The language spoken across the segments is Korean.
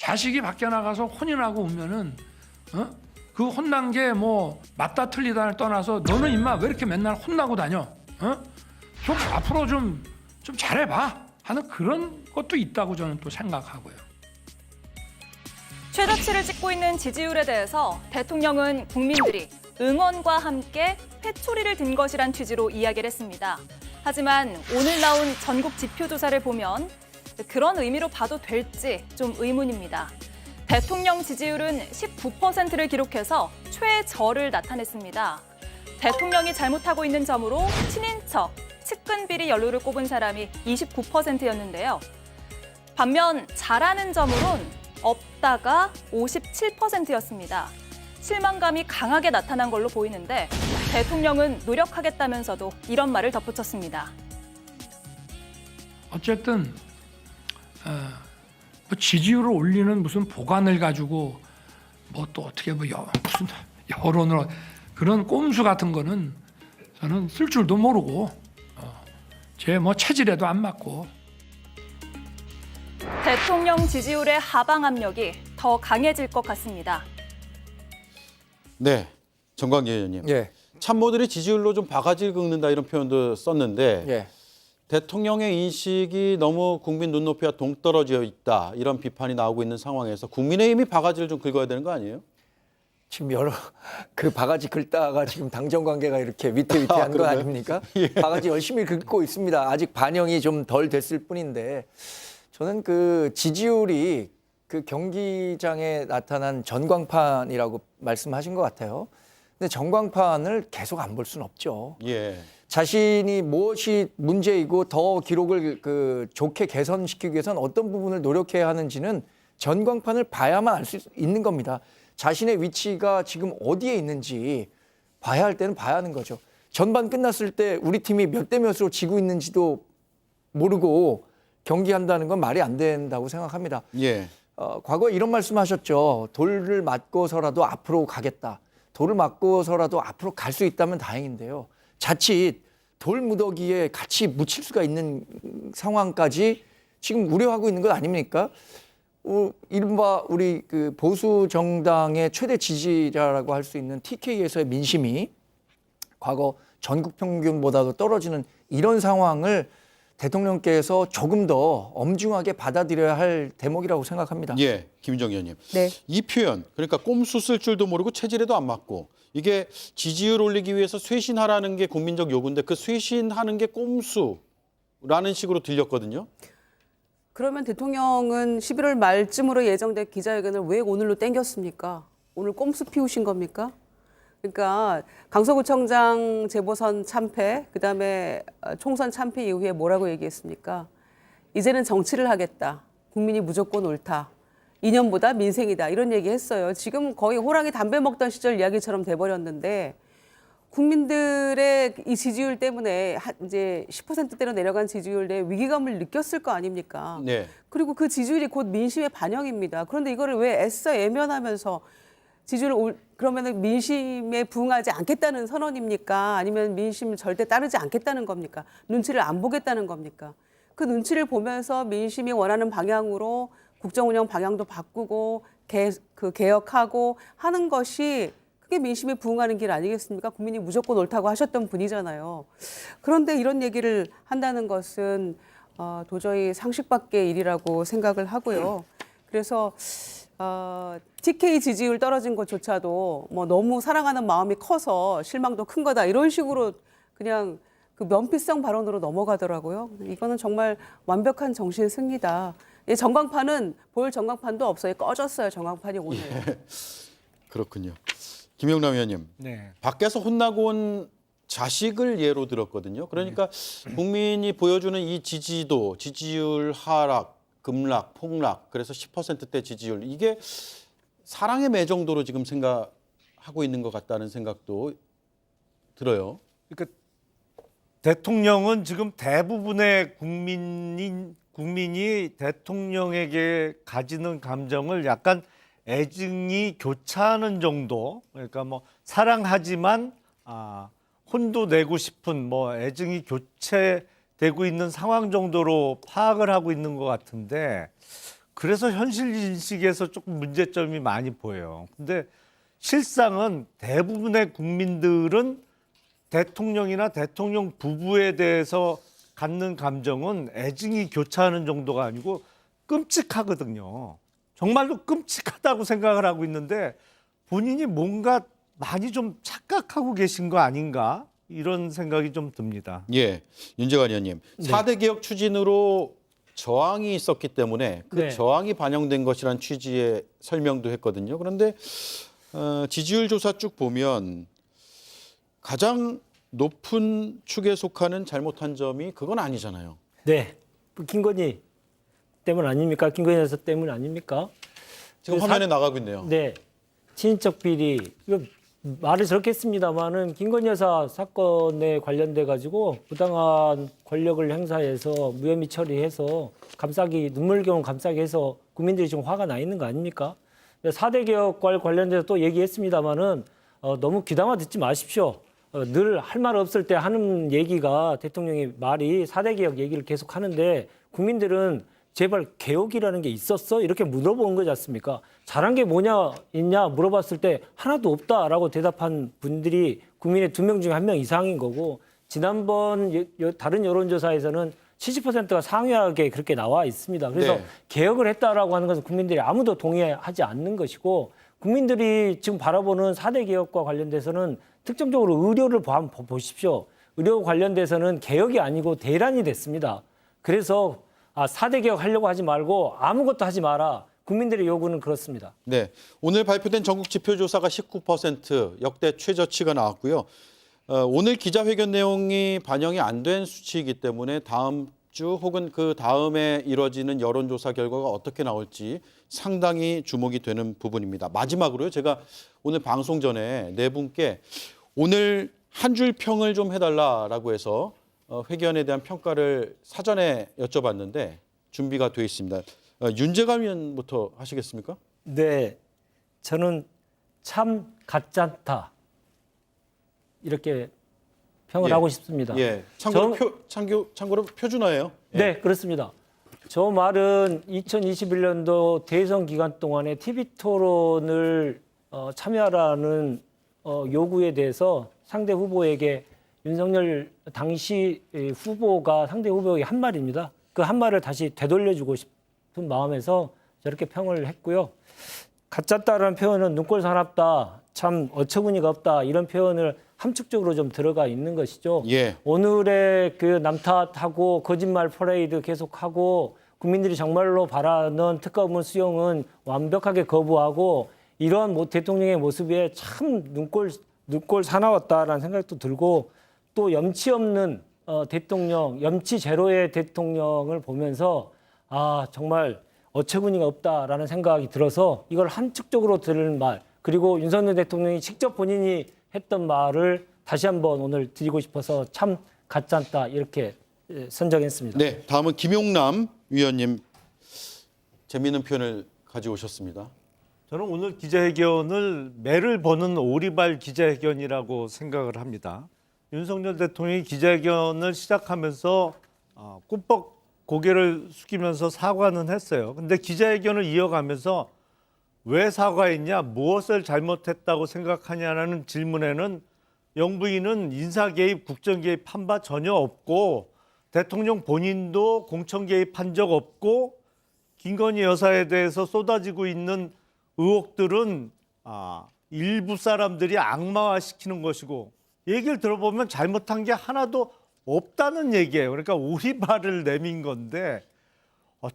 자식이 밖에 나가서 혼인하고 오면은 그 혼난 게 뭐 맞다 틀리다를 떠나서 너는 임마 왜 이렇게 맨날 혼나고 다녀? 좀 앞으로 좀 잘해봐 하는 그런 것도 있다고 저는 또 생각하고요. 최저치를 찍고 있는 지지율에 대해서 대통령은 국민들이 응원과 함께 회초리를 든 것이란 취지로 이야기를 했습니다. 하지만 오늘 나온 전국 지표조사를 보면 그런 의미로 봐도 될지 좀 의문입니다. 대통령 지지율은 19%를 기록해서 최저를 나타냈습니다. 대통령이 잘못하고 있는 점으로 친인척, 측근 비리 연루를 꼽은 사람이 29%였는데요. 반면 잘하는 점으론 없다가 57%였습니다. 실망감이 강하게 나타난 걸로 보이는데 대통령은 노력하겠다면서도 이런 말을 덧붙였습니다. 어쨌든 뭐 지지율을 올리는 무슨 보관을 가지고 뭐 또 어떻게 무슨 여론으로 그런 꼼수 같은 거는 저는 쓸 줄도 모르고 제 뭐 체질에도 안 맞고. 대통령 지지율의 하방 압력이 더 강해질 것 같습니다. 네, 정광재 의원님. 예. 참모들이 지지율로 좀 바가지를 긁는다 이런 표현도 썼는데 예. 대통령의 인식이 너무 국민 눈높이와 동떨어져 있다 이런 비판이 나오고 있는 상황에서 국민의힘이 바가지를 좀 긁어야 되는 거 아니에요? 지금 여러 그 바가지 긁다가 지금 당정 관계가 이렇게 위태위태한 거 아닙니까? 예. 바가지 열심히 긁고 있습니다. 아직 반영이 좀 덜 됐을 뿐인데 저는 그 지지율이 그 경기장에 나타난 전광판이라고 말씀하신 것 같아요. 근데 전광판을 계속 안 볼 수는 없죠. 예. 자신이 무엇이 문제이고 더 기록을 그 좋게 개선시키기 위해서는 어떤 부분을 노력해야 하는지는 전광판을 봐야만 알 수 있는 겁니다. 자신의 위치가 지금 어디에 있는지 봐야 할 때는 봐야 하는 거죠. 전반 끝났을 때 우리 팀이 몇 대 몇으로 지고 있는지도 모르고 경기한다는 건 말이 안 된다고 생각합니다. 예. 과거에 이런 말씀하셨죠. 돌을 맞고서라도 앞으로 가겠다. 돌을 맞고서라도 앞으로 갈 수 있다면 다행인데요. 자칫 돌 무더기에 같이 묻힐 수가 있는 상황까지 지금 우려하고 있는 것 아닙니까? 이른바 우리 그 보수 정당의 최대 지지자라고 할 수 있는 TK에서의 민심이 과거 전국 평균보다도 떨어지는 이런 상황을 대통령께서 조금 더 엄중하게 받아들여야 할 대목이라고 생각합니다. 예, 김인정 의원님. 네. 이 표현, 그러니까 꼼수 쓸 줄도 모르고 체질에도 안 맞고 이게 지지율 올리기 위해서 쇄신하라는 게 국민적 요구인데 그 쇄신하는 게 꼼수라는 식으로 들렸거든요. 그러면 대통령은 11월 말쯤으로 예정된 기자회견을 왜 오늘로 땡겼습니까? 오늘 꼼수 피우신 겁니까? 그러니까 강서구청장 재보선 참패, 그다음에 총선 참패 이후에 뭐라고 얘기했습니까? 이제는 정치를 하겠다. 국민이 무조건 옳다. 이념보다 민생이다. 이런 얘기했어요. 지금 거의 호랑이 담배 먹던 시절 이야기처럼 돼버렸는데 국민들의 이 지지율 때문에 이제 10%대로 내려간 지지율 내 위기감을 느꼈을 거 아닙니까? 네. 그리고 그 지지율이 곧 민심의 반영입니다. 그런데 이거를 왜 애써 외면하면서 지지율을 그러면은 민심에 부응하지 않겠다는 선언입니까? 아니면 민심을 절대 따르지 않겠다는 겁니까? 눈치를 안 보겠다는 겁니까? 그 눈치를 보면서 민심이 원하는 방향으로 국정운영 방향도 바꾸고 개혁하고 하는 것이 그게 민심에 부응하는 길 아니겠습니까? 국민이 무조건 옳다고 하셨던 분이잖아요. 그런데 이런 얘기를 한다는 것은 도저히 상식 밖의 일이라고 생각을 하고요. 그래서 TK 지지율 떨어진 것조차도 뭐 너무 사랑하는 마음이 커서 실망도 큰 거다 이런 식으로 그냥 그 면피성 발언으로 넘어가더라고요. 이거는 정말 완벽한 정신 승리다. 이 전광판은 보일 전광판도 없어요. 꺼졌어요. 전광판이 오늘. 그렇군요. 김영남 의원님. 네. 밖에서 혼나고 온 자식을 예로 들었거든요. 그러니까 국민이 보여주는 이 지지도, 지지율 하락, 급락, 폭락, 그래서 10%대 지지율 이게 사랑의 매 정도로 지금 생각하고 있는 것 같다는 생각도 들어요. 그러니까 대통령은 지금 대부분의 국민이 대통령에게 가지는 감정을 약간 애증이 교차하는 정도. 그러니까 뭐 사랑하지만 혼도 내고 싶은 뭐 애증이 교체되고 있는 상황 정도로 파악을 하고 있는 것 같은데 그래서 현실 인식에서 조금 문제점이 많이 보여요. 근데 실상은 대부분의 국민들은 대통령이나 대통령 부부에 대해서 갖는 감정은 애증이 교차하는 정도가 아니고 끔찍하거든요. 정말로 끔찍하다고 생각을 하고 있는데 본인이 뭔가 많이 좀 착각하고 계신 거 아닌가 이런 생각이 좀 듭니다. 예, 윤재관 의원님. 4대 개혁 추진으로 저항이 있었기 때문에 그 네. 저항이 반영된 것이란 취지의 설명도 했거든요. 그런데 지지율 조사 쭉 보면 가장 높은 축에 속하는 잘못한 점이 그건 아니잖아요. 네. 김건희 때문 아닙니까? 김건희 여사 때문 아닙니까? 지금 그 화면에 나가고 있네요. 네. 친인척 비리. 이거 말을 저렇게 했습니다만은 김건희 여사 사건에 관련돼 가지고 부당한 권력을 행사해서 무혐의 처리해서 감싸기 눈물겨운 감싸기 해서 국민들이 지금 화가 나 있는 거 아닙니까? 4대 개혁과 관련돼서 또 얘기했습니다만은 너무 귀담아 듣지 마십시오. 늘 할 말 없을 때 하는 얘기가 대통령이 말이 4대 개혁 얘기를 계속 하는데 국민들은 제발 개혁이라는 게 있었어? 이렇게 물어보는 거지 않습니까? 잘한 게 뭐냐 있냐 물어봤을 때 하나도 없다라고 대답한 분들이 국민의 2명 중에 1명 이상인 거고 지난번 다른 여론조사에서는 70%가 상회하게 그렇게 나와 있습니다. 그래서 네. 개혁을 했다라고 하는 것은 국민들이 아무도 동의하지 않는 것이고 국민들이 지금 바라보는 4대 개혁과 관련돼서는 특정적으로 의료를 보십시오. 의료 관련돼서는 개혁이 아니고 대란이 됐습니다. 그래서 4대 개혁 하려고 하지 말고 아무것도 하지 마라. 국민들의 요구는 그렇습니다. 네, 오늘 발표된 전국 지표 조사가 19% 역대 최저치가 나왔고요. 오늘 기자회견 내용이 반영이 안 된 수치이기 때문에 다음 주 혹은 그 다음에 이뤄지는 여론조사 결과가 어떻게 나올지 상당히 주목이 되는 부분입니다. 마지막으로요, 제가 오늘 방송 전에 네 분께 오늘 한 줄 평을 좀 해달라라고 해서 회견에 대한 평가를 사전에 여쭤봤는데 준비가 되어 있습니다. 윤재관 의원부터 하시겠습니까? 네, 저는 참 가짜다 이렇게 평을 예. 하고 싶습니다. 예, 참고로 표준어예요. 예. 네, 그렇습니다. 저 말은 2021년도 대선 기간 동안에 TV 토론을 참여하라는 요구에 대해서 상대 후보에게 윤석열 당시 후보가 상대 후보에게 한 말입니다. 그 한 말을 다시 되돌려주고 싶은 마음에서 저렇게 평을 했고요. 가짜다라는 표현은 눈꼴 사납다, 참 어처구니가 없다 이런 표현을 함축적으로 좀 들어가 있는 것이죠. 예. 오늘의 그 남탓하고 거짓말 퍼레이드 계속하고 국민들이 정말로 바라는 특검 수용은 완벽하게 거부하고 이런 대통령의 모습에 참 눈꼴 사나웠다라는 생각도 들고 또 염치 없는 대통령, 염치 제로의 대통령을 보면서 정말 어처구니가 없다라는 생각이 들어서 이걸 함축적으로 들은 말 그리고 윤석열 대통령이 직접 본인이 했던 말을 다시 한번 오늘 드리고 싶어서 참 가짜다 이렇게 선정했습니다. 네, 다음은 김용남 위원님 재미있는 표현을 가져오셨습니다. 저는 오늘 기자회견을 매를 버는 오리발 기자회견이라고 생각을 합니다. 윤석열 대통령이 기자회견을 시작하면서 꾸벅 고개를 숙이면서 사과는 했어요. 근데 기자회견을 이어가면서 왜 사과했냐, 무엇을 잘못했다고 생각하냐는 질문에는 영부인은 인사 개입, 국정 개입한 바 전혀 없고 대통령 본인도 공천 개입한 적 없고 김건희 여사에 대해서 쏟아지고 있는 의혹들은 일부 사람들이 악마화시키는 것이고 얘기를 들어보면 잘못한 게 하나도 없다는 얘기예요. 그러니까 오리발을 내민 건데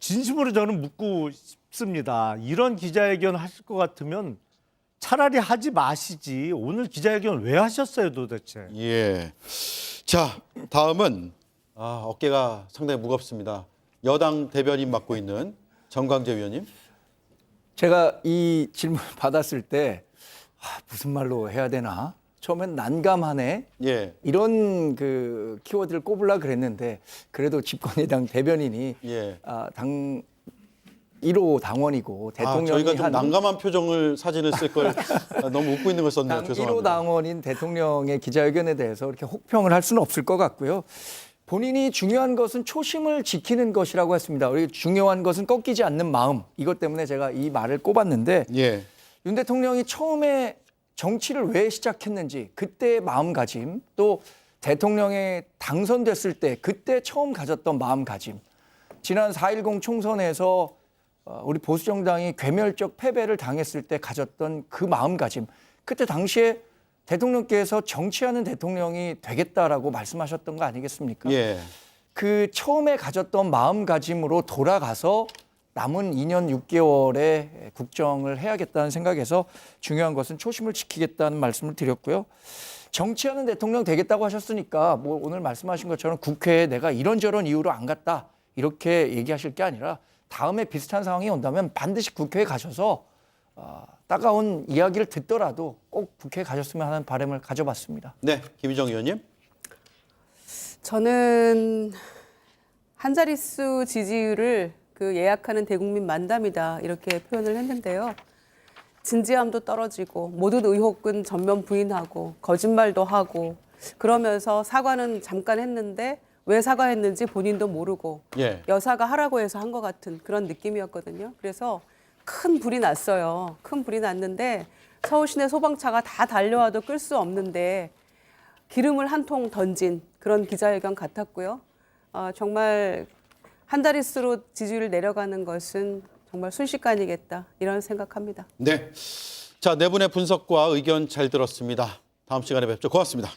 진심으로 저는 묻고 싶습니다. 이런 기자회견 하실 것 같으면 차라리 하지 마시지. 오늘 기자회견 왜 하셨어요 도대체? 예. 자, 다음은 어깨가 상당히 무겁습니다. 여당 대변인 맡고 있는 정광재 위원님. 제가 이 질문 받았을 때 무슨 말로 해야 되나? 처음엔 난감하네. 예. 이런 그 키워드를 꼽으려고 그랬는데 그래도 집권여당 대변인이 예. 당 1호 당원이고 대통령이 저희가 좀 한 난감한 표정을 사진을 쓸 걸 너무 웃고 있는 걸 썼네요. 당 1호 죄송합니다. 당원인 대통령의 기자회견에 대해서 이렇게 혹평을 할 수는 없을 것 같고요. 본인이 중요한 것은 초심을 지키는 것이라고 했습니다. 우리 중요한 것은 꺾이지 않는 마음. 이것 때문에 제가 이 말을 꼽았는데 예. 윤 대통령이 처음에 정치를 왜 시작했는지 그때의 마음가짐, 또 대통령에 당선됐을 때 그때 처음 가졌던 마음가짐, 지난 4.10 총선에서 우리 보수정당이 괴멸적 패배를 당했을 때 가졌던 그 마음가짐, 그때 당시에 대통령께서 정치하는 대통령이 되겠다라고 말씀하셨던 거 아니겠습니까? 예. 그 처음에 가졌던 마음가짐으로 돌아가서 남은 2년 6개월의 국정을 해야겠다는 생각에서 중요한 것은 초심을 지키겠다는 말씀을 드렸고요. 정치하는 대통령 되겠다고 하셨으니까 뭐 오늘 말씀하신 것처럼 국회에 내가 이런저런 이유로 안 갔다 이렇게 얘기하실 게 아니라 다음에 비슷한 상황이 온다면 반드시 국회에 가셔서 따가운 이야기를 듣더라도 꼭 국회에 가셨으면 하는 바람을 가져봤습니다. 네, 김희정 의원님. 저는 한 자릿수 지지율을 그 예약하는 대국민 만담이다 이렇게 표현을 했는데요. 진지함도 떨어지고 모든 의혹은 전면 부인하고 거짓말도 하고 그러면서 사과는 잠깐 했는데 왜 사과했는지 본인도 모르고 예. 여사가 하라고 해서 한 것 같은 그런 느낌이었거든요. 그래서 큰 불이 났어요. 큰 불이 났는데 서울 시내 소방차가 다 달려와도 끌 수 없는데 기름을 한 통 던진 그런 기자회견 같았고요. 정말 한 자릿수로 지지율 내려가는 것은 정말 순식간이겠다 이런 생각합니다. 네. 자, 네 분의 분석과 의견 잘 들었습니다. 다음 시간에 뵙죠. 고맙습니다.